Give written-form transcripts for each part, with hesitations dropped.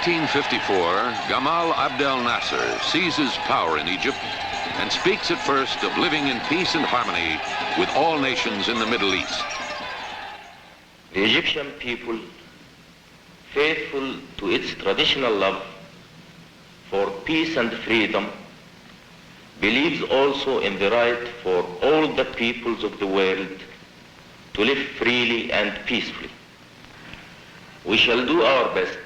1954, Gamal Abdel Nasser seizes power in Egypt and speaks at first of living in peace and harmony with all nations in the Middle East. The Egyptian people, faithful to its traditional love for peace and freedom, believes also in the right for all the peoples of the world to live freely and peacefully. We shall do our best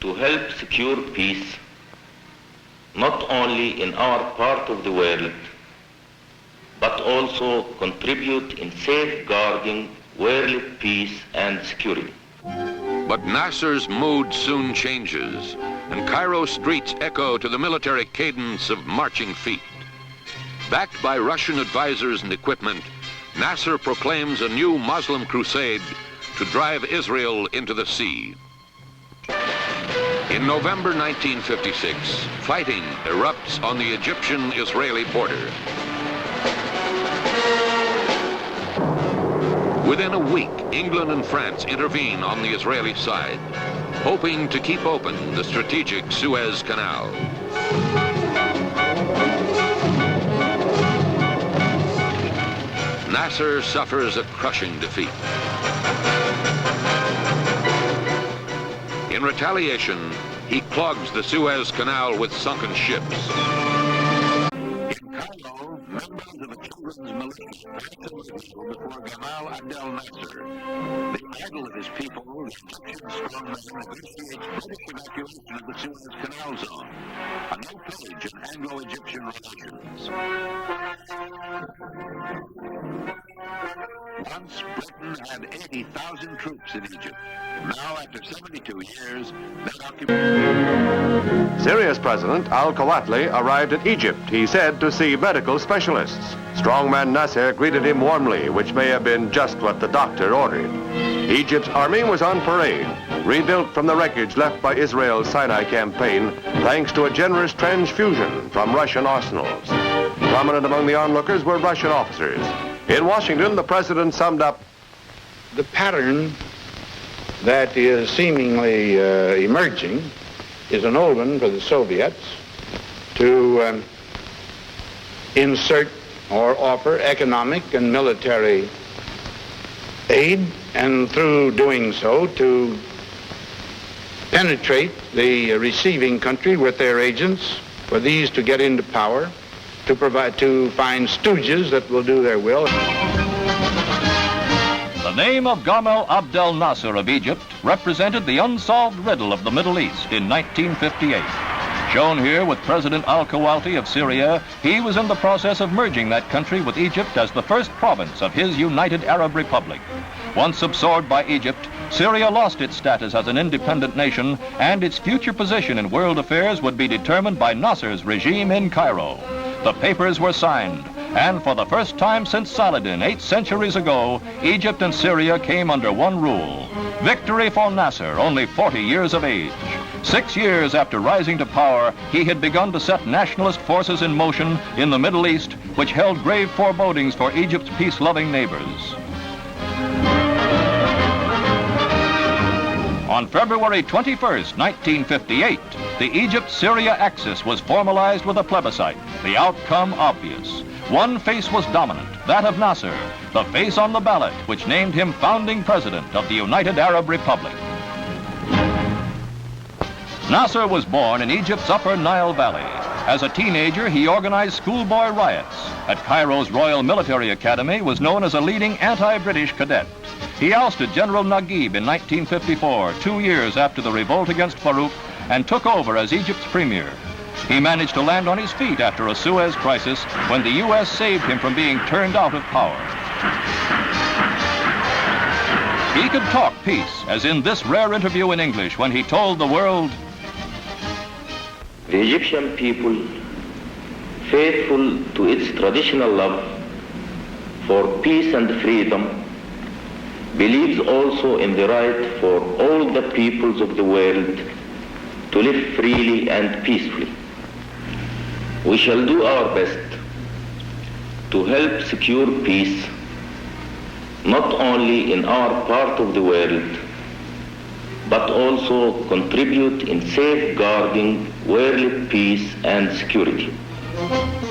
to help secure peace, not only in our part of the world, but also contribute in safeguarding world peace and security. But Nasser's mood soon changes, and Cairo streets echo to the military cadence of marching feet. Backed by Russian advisors and equipment, Nasser proclaims a new Muslim crusade to drive Israel into the sea. In November 1956, fighting erupts on the Egyptian-Israeli border. Within a week, England and France intervene on the Israeli side, hoping to keep open the strategic Suez Canal. Nasser suffers a crushing defeat. In retaliation, he clogs the Suez Canal with sunken ships. In Cairo, members of the children's militia before Gamal Abdel Nasser, the idol of his people, the Egyptian strongman, negotiates British evacuation of the Suez Canal zone, a new page in Anglo-Egyptian relations. Once Britain had 80,000 troops in Egypt. Now, after 72 years, that occupation... Syria's President Alkuwaithly arrived at Egypt, he said, to see medical specialists. Strongman Nasser greeted him warmly, which may have been just what the doctor ordered. Egypt's army was on parade, rebuilt from the wreckage left by Israel's Sinai campaign, thanks to a generous transfusion from Russian arsenals. Prominent among the onlookers were Russian officers. In Washington, the president summed up, the pattern that is seemingly emerging is an old one for the Soviets to insert or offer economic and military aid, and through doing so to penetrate the receiving country with their agents, for these to get into power, to find stooges that will do their will. The name of Gamal Abdel Nasser of Egypt represented the unsolved riddle of the Middle East in 1958. Shown here with President Alkuwaithly of Syria, he was in the process of merging that country with Egypt as the first province of his United Arab Republic. Once absorbed by Egypt, Syria lost its status as an independent nation, and its future position in world affairs would be determined by Nasser's regime in Cairo. The papers were signed, and for the first time since Saladin 8 centuries ago, Egypt and Syria came under one rule. Victory for Nasser, only 40 years of age. 6 years after rising to power, he had begun to set nationalist forces in motion in the Middle East, which held grave forebodings for Egypt's peace-loving neighbors. On February 21st, 1958, the Egypt-Syria axis was formalized with a plebiscite, the outcome obvious. One face was dominant, that of Nasser, the face on the ballot which named him founding president of the United Arab Republic. Nasser was born in Egypt's upper Nile Valley. As a teenager, he organized schoolboy riots. At Cairo's Royal Military Academy, was known as a leading anti-British cadet. He ousted General Naguib in 1954, 2 years after the revolt against Farouk, and took over as Egypt's premier. He managed to land on his feet after a Suez crisis when the U.S. saved him from being turned out of power. He could talk peace, as in this rare interview in English when he told the world, the Egyptian people, faithful to its traditional love for peace and freedom, believes also in the right for all the peoples of the world to live freely and peacefully. We shall do our best to help secure peace, not only in our part of the world, but also contribute in safeguarding world peace and security.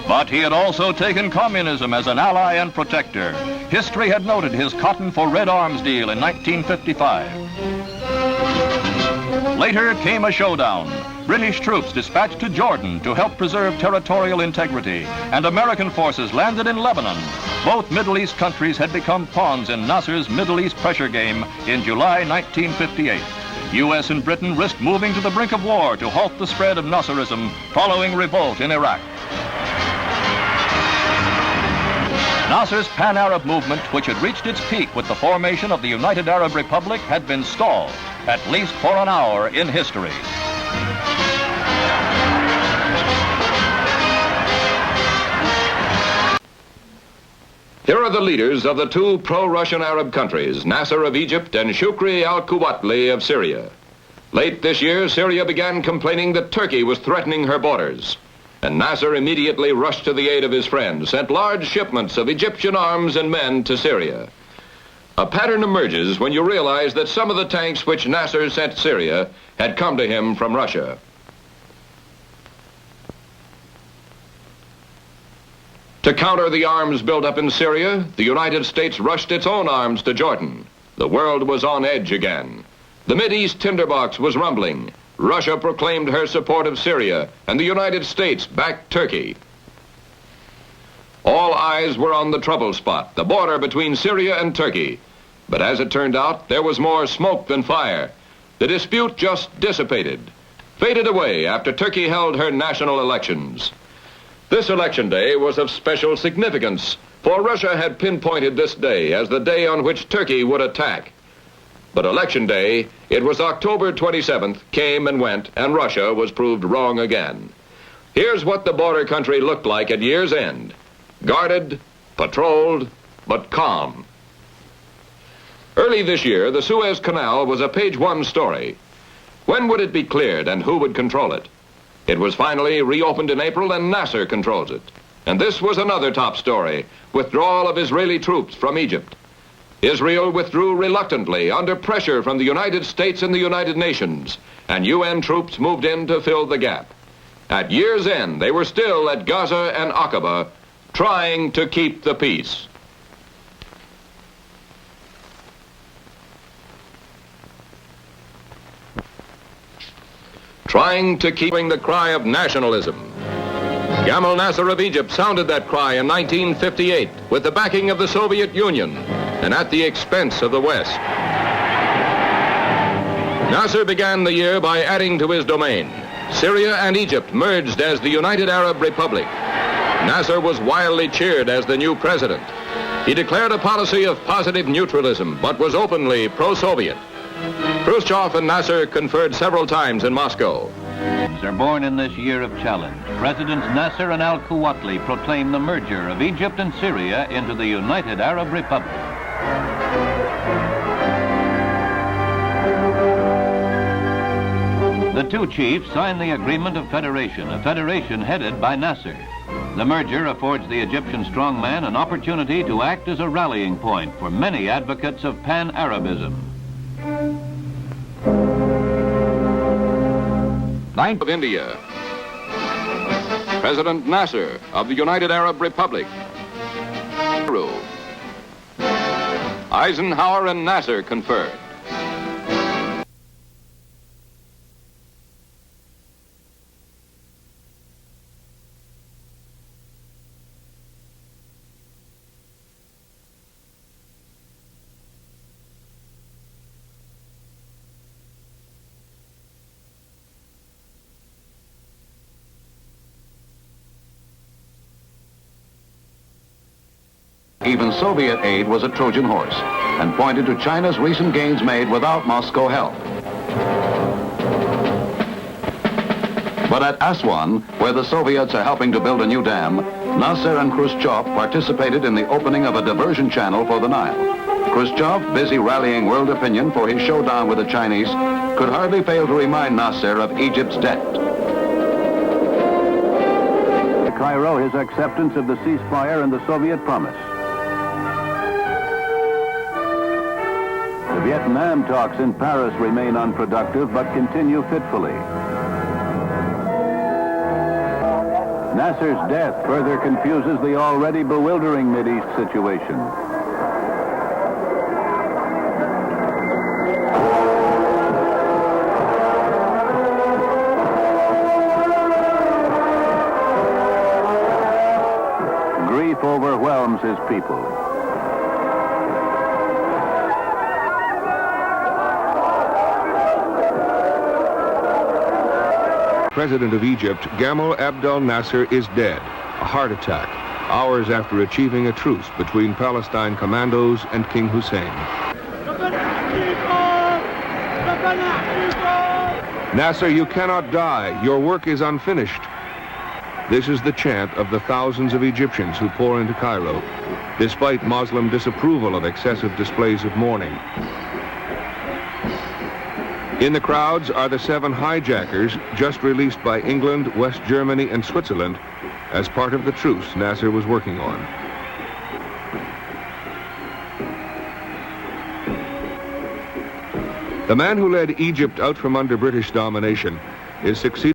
But he had also taken communism as an ally and protector. History had noted his cotton for red arms deal in 1955. Later came a showdown. British troops dispatched to Jordan to help preserve territorial integrity, and American forces landed in Lebanon. Both Middle East countries had become pawns in Nasser's Middle East pressure game in July 1958. U.S. and Britain risked moving to the brink of war to halt the spread of Nasserism following revolt in Iraq. Nasser's pan-Arab movement, which had reached its peak with the formation of the United Arab Republic, had been stalled, at least for an hour in history. Here are the leaders of the two pro-Russian Arab countries, Nasser of Egypt and Shukri Alkuwaithly of Syria. Late this year, Syria began complaining that Turkey was threatening her borders. And Nasser immediately rushed to the aid of his friend, sent large shipments of Egyptian arms and men to Syria. A pattern emerges when you realize that some of the tanks which Nasser sent Syria had come to him from Russia. To counter the arms built up in Syria, the United States rushed its own arms to Jordan. The world was on edge again. The Mideast tinderbox was rumbling. Russia proclaimed her support of Syria, and the United States backed Turkey. All eyes were on the trouble spot, the border between Syria and Turkey. But as it turned out, there was more smoke than fire. The dispute just dissipated, faded away after Turkey held her national elections. This election day was of special significance, for Russia had pinpointed this day as the day on which Turkey would attack. But election day, it was October 27th, came and went, and Russia was proved wrong again. Here's what the border country looked like at year's end. Guarded, patrolled, but calm. Early this year, the Suez Canal was a page-one story. When would it be cleared and who would control it? It was finally reopened in April and Nasser controls it. And this was another top story, withdrawal of Israeli troops from Egypt. Israel withdrew reluctantly under pressure from the United States and the United Nations, and UN troops moved in to fill the gap. At year's end, they were still at Gaza and Aqaba, trying to keep the peace. Trying to keep the cry of nationalism. Gamal Nasser of Egypt sounded that cry in 1958 with the backing of the Soviet Union and at the expense of the West. Nasser began the year by adding to his domain. Syria and Egypt merged as the United Arab Republic. Nasser was wildly cheered as the new president. He declared a policy of positive neutralism, but was openly pro-Soviet. Khrushchev and Nasser conferred several times in Moscow. Are born in this year of challenge. Presidents Nasser and Alkuwaithly proclaim the merger of Egypt and Syria into the United Arab Republic. The two chiefs signed the agreement of federation, a federation headed by Nasser. The merger affords the Egyptian strongman an opportunity to act as a rallying point for many advocates of pan-Arabism. Of India. President Nasser of the United Arab Republic. Cairo. Eisenhower and Nasser conferred. Even Soviet aid was a Trojan horse and pointed to China's recent gains made without Moscow help. But at Aswan, where the Soviets are helping to build a new dam, Nasser and Khrushchev participated in the opening of a diversion channel for the Nile. Khrushchev, busy rallying world opinion for his showdown with the Chinese, could hardly fail to remind Nasser of Egypt's debt. Cairo, his acceptance of the ceasefire and the Soviet promise. The Vietnam talks in Paris remain unproductive but continue fitfully. Nasser's death further confuses the already bewildering Mideast situation. Grief overwhelms his people. President of Egypt, Gamal Abdel Nasser, is dead, a heart attack, hours after achieving a truce between Palestine commandos and King Hussein. Nasser, you cannot die. Your work is unfinished. This is the chant of the thousands of Egyptians who pour into Cairo, despite Muslim disapproval of excessive displays of mourning. In the crowds are the 7 hijackers just released by England, West Germany, and Switzerland as part of the truce Nasser was working on. The man who led Egypt out from under British domination is succeeded